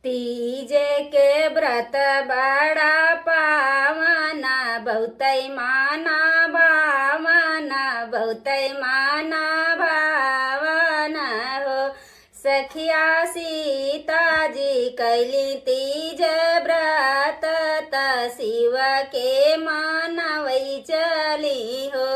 तीजे के व्रत बड़ा पावना बहुतै माना भावना बहुतै माना भावना हो। सखिया सीता जी कैली तीज व्रत त शिव के मानवै चली हो।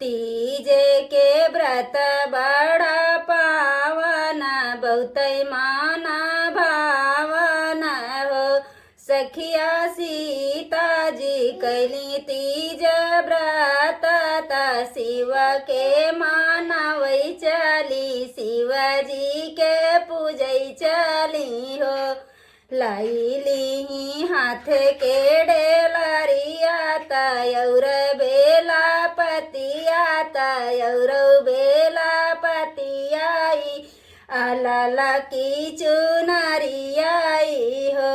तीज के व्रत बड़ा पावना बहुतै माना भावना हो। सखिया सीता जी कैली तीज व्रत त शिव के मानवै चली शिव जी के पूजै चली हो। लाइली हाथ के डेलरिया तयर बेला पतिया तयर बेला पतियाई आला की चुनरियाई हो।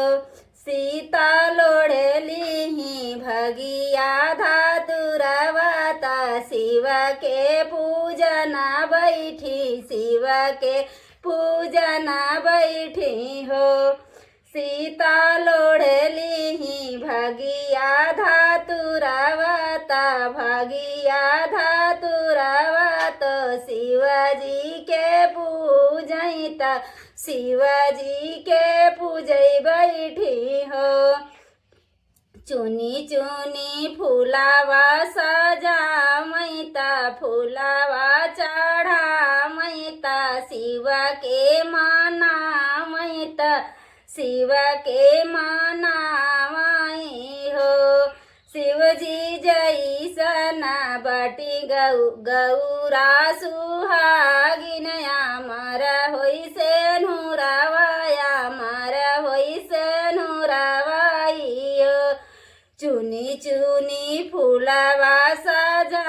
सीता लोढ़ली भगिया धातुरवता शिव के पूजना बैठी शिव के पूजना बैठी हो। सीता लोढ़ली भगिया धातुरवता भगिया धातुरवत शिव जी के पूजैता शिव जी के पूजै बैठी हो। चुनी चुनी फूलावा सजा मैता फूलावा चढ़ा मैता शिव के माना मैता शिव के मानावाई हो। शिव जी जैसना बाटी गौरा सुहागिन अमर होई से नुरावाया अमर होई से नुरावाई हो। चुनी चुनी फूलावा सजा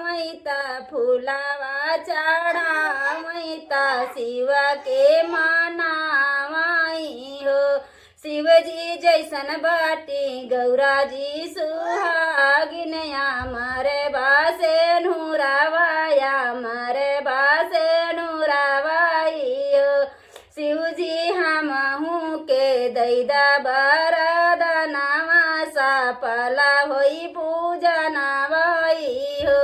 मैता फूलावा चढ़ा मैता शिव के मानावाई हो। शिव जी जैसन बाटी गौरा जी सुहागिन अमर बासे नुरावाया अमर बासे नुरावाई हो। शिव जी हमहू के दैदा बरदनावा सफला होई पूजनावाई हो।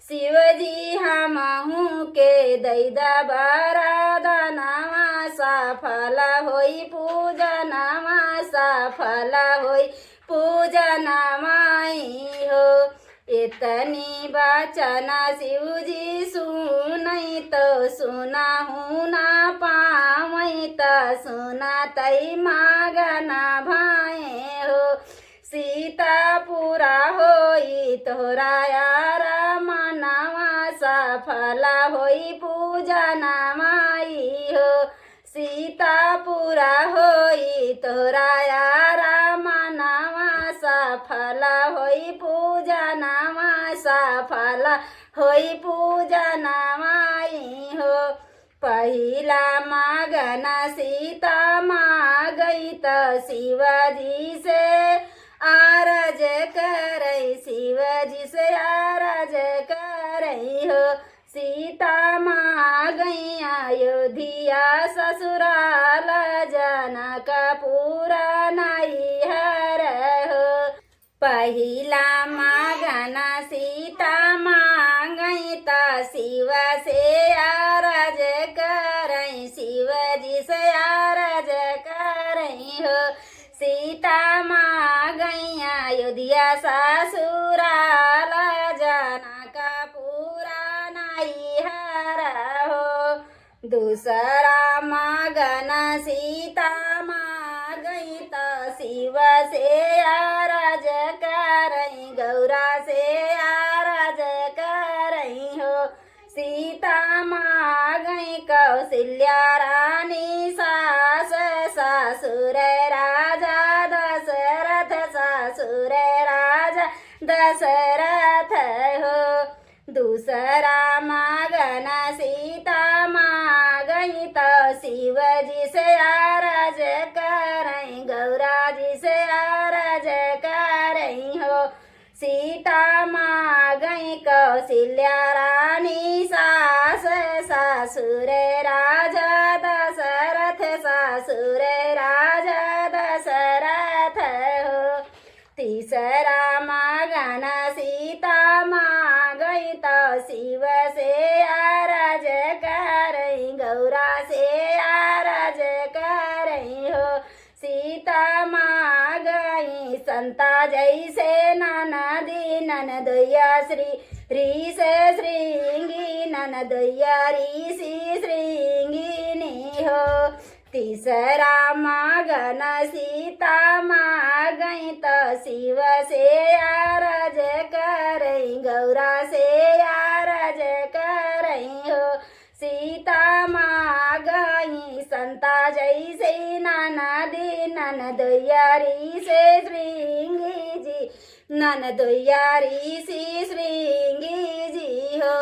शिव जी हमहू के दैदा बरदनावा सफला होई पूजनावा सफला होई पूजनावाई हो। इतनी बचना शिव जी सुनई तो सुनाहू ना पावई तो सुनतै मागना भाए हो। सीता पूरा होई तोरा यार मनावा सफला होई पूजनावाई हो। सीता पूरा होई तोरा यार मनावा सफला होई पूजनावा सफला होई पूजनावाई हो। पहिला मागना सीता मागई त शिव जी से आरज करई शिव जी से आरज करई हो। सीता मागई अयोध्या ससुराल जनक पूरा नैहर हो। पहिला मागना सीता मांगई त शिव से आरज करई शिव जी से आरज करई हो। सीता मांगई अयोध्या ससुराल जनक पूरा नैहर हो। दूसरा मागना सीता मांगई त शिव से आरज करई गौरा से आरज करई हो। सीता मांगई कौशल्या रानी सास ससुर राजा दशरथ ससुर राजा दशरथ हो। दूसरा मागना सीता मांगई तो शिव जी से आरज करई गौरा जी से आरज करई हो। सीता मांगई कौशल्या रानी सास ससुर राजा दशरथ ससुर राजा तीसरा मगन सीता माँ गई तो शिव से अरज करई गौरा से अरज करई हो सीता माँ गई संता जैसे ननदी ननदोया री से श्रृंगी ननदोया ऋषि श्रृंगिनी हो तीसरा मगन सीता माँ गई तो शिव से अरज करई गौरा से अरज करई हो सीता माँ गई संता जैसे ननदी ननदोया ऋषि श्रृंगी जी ननदोया ऋषि श्रृंगी जी हो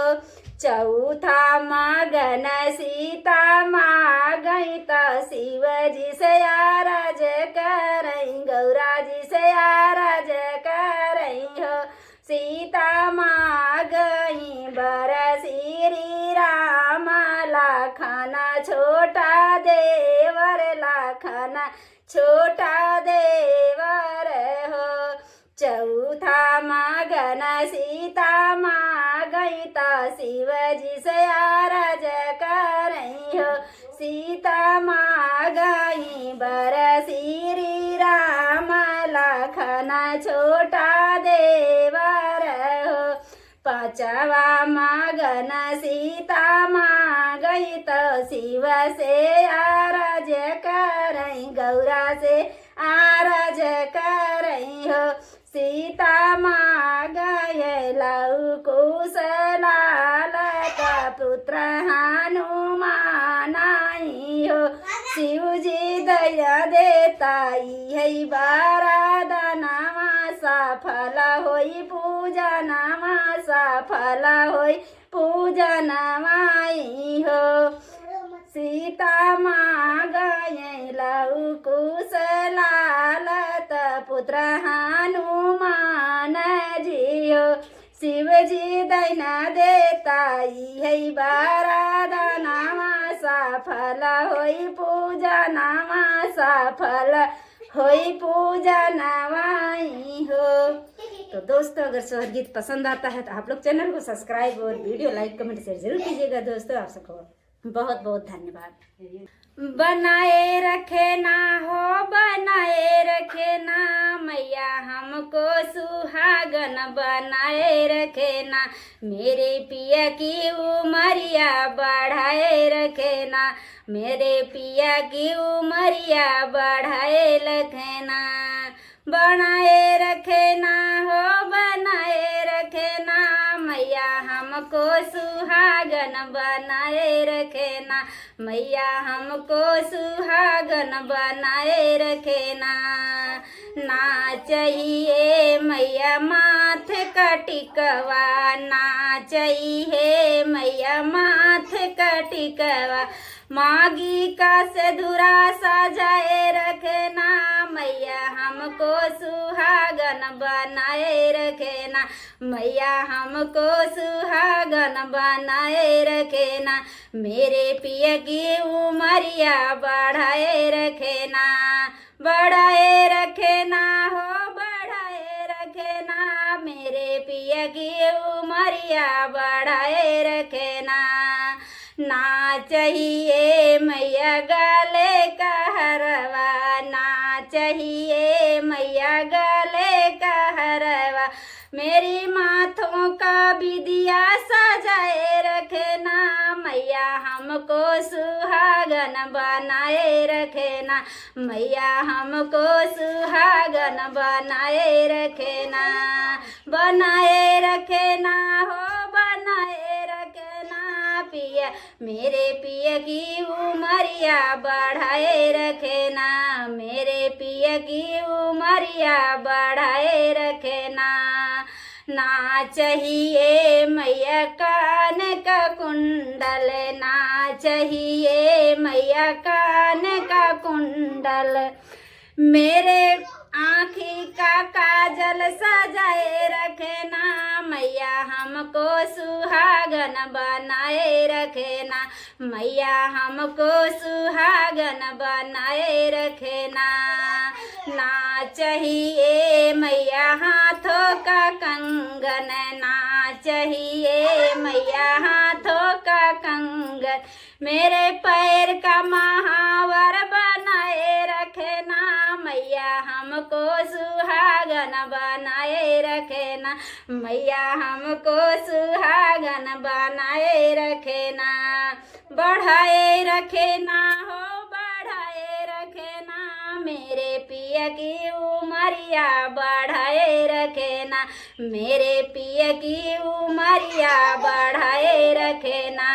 चौथा मगन सीता माँ गई तो शिव जी से अरज करई गौरा जी से अरज करई हो सीता माँ गई बर श्री राम लाखना छोटा देवर लाखना छोटा देवर हो चौथा मगन सीता माँ गई तो शिव जी से अरज करई हो सीता माँ गई बर श्री राम लाखना छोटा देवर हो पांचवा मगन सीता माँ गई तो शिव से अरज करई गौरा से अरज करई हो सीता माँ गए लऊ कुशलाल का पुत्र हनुमान हो शिव जी दया देता है वरदानमा सफल होई पूजनमा सफल होई पूजनमाई हो सीता माँ गए लऊ कुशलाल पुत्र हनुमान जी हो शिव जी दैना देता है वरदानमा सफल होई पूजनमा सफल होई पूजनमाई हो। तो दोस्तों अगर स्वर गीत पसंद आता है तो आप लोग चैनल को सब्सक्राइब और वीडियो लाइक कमेंट शेयर जरूर कीजिएगा। दोस्तों आप सबको बहुत बहुत धन्यवाद। बनाए रखे ना हो बनाए रखे ना मैया हमको सुहागन बनाए रखे ना मेरे पिया की उमरिया बढ़ाए रखे ना मेरे पिया की उमरिया बढ़ाए रखे ना बनाए रखे ना हो बनाए रखे ना मैया हमको सुहागन बनाए रखे ना मैया हमको सुहागन बनाए रखे ना ना चाहिए मैया माथे का टिकवा ना चाहिए मैया माथे का टिकवा मागी का सिंदूरा सजाए रखना मैया हमको सुहागन बनाए रखना मैया हमको सुहागन बनाए रखना मेरे पिया की उमरिया बढ़ाए रखना बढ़ाए रखना हो बढ़ाए रखना मेरे पिया की उमरिया बढ़ाए रखना ना चाहिए मैया गले का हरवा ना चाहिए मैया गले का हरवा मेरी माथों का विदिया सजाए रखना मैया हमको सुहागन बनाए रखना मैया हमको सुहागन बनाए रखना बनाए रखना हो बनाए रखना पिया मेरे पिया की उमरिया बढ़ाए रखना मेरे पिया की उमरिया बढ़ाए रखना ना चाहिए मैया कान का कुंडल ना चाहिए मैया कान का कुंडल मेरे आँखी का काजल सजाए रखना मैया हमको सुहागन बनाए रखना मैया हमको सुहागन बनाए रखना ना चाहिए मैया हाथों का कंगन ना चाहिए मैया हाथों का कंगन, मेरे पैर का महावर बनाए रखना मैया हमको सुहागन बनाए रखना, मैया हमको सुहागन बनाए रखना, बढ़ाए रखना हो बढ़ाए रखना, मेरे पिया की उमरिया बढ़ाए रखना, मेरे पिया की उमरिया बढ़ाए रखना,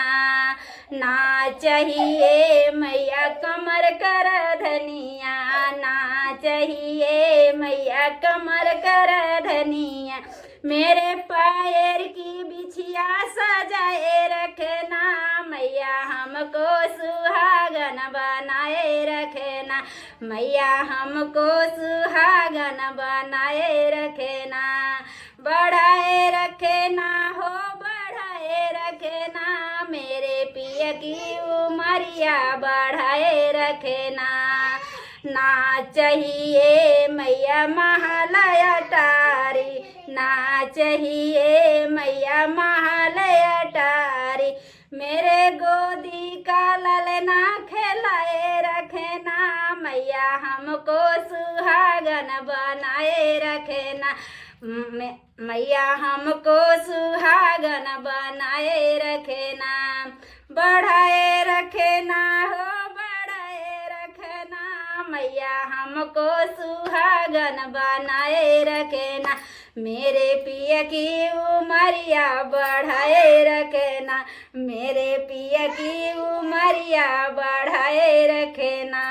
ना चाहिए मैया कमर कर धनिया, ना चाहिए मैया कमर कर धनिया, मेरे पैर की बिछिया सजाए रखना मैया हमको सुहागन बनाए रखना, मैया हमको सुहागन बनाए रखना, बढ़ाए रखना हो बढ़ाए रखना, मेरे पिया की उमरिया बढ़ाए रखना, ना चाहिए मैया महालया टारी, ना चाहिए मैया महालया टारी, मेरे गोदी का ललना खिलाए रखना मैया हमको सुहागन बनाए रखना, मैया हमको सुहागन बनाए रखना, बढ़ाए रखना हो बढ़ाए रखना, मैया हमको सुहागन बनाए रखना, मेरे पिया की उमरिया बढ़ाए रखना, मेरे पिया की उमरिया बढ़ाए रखना।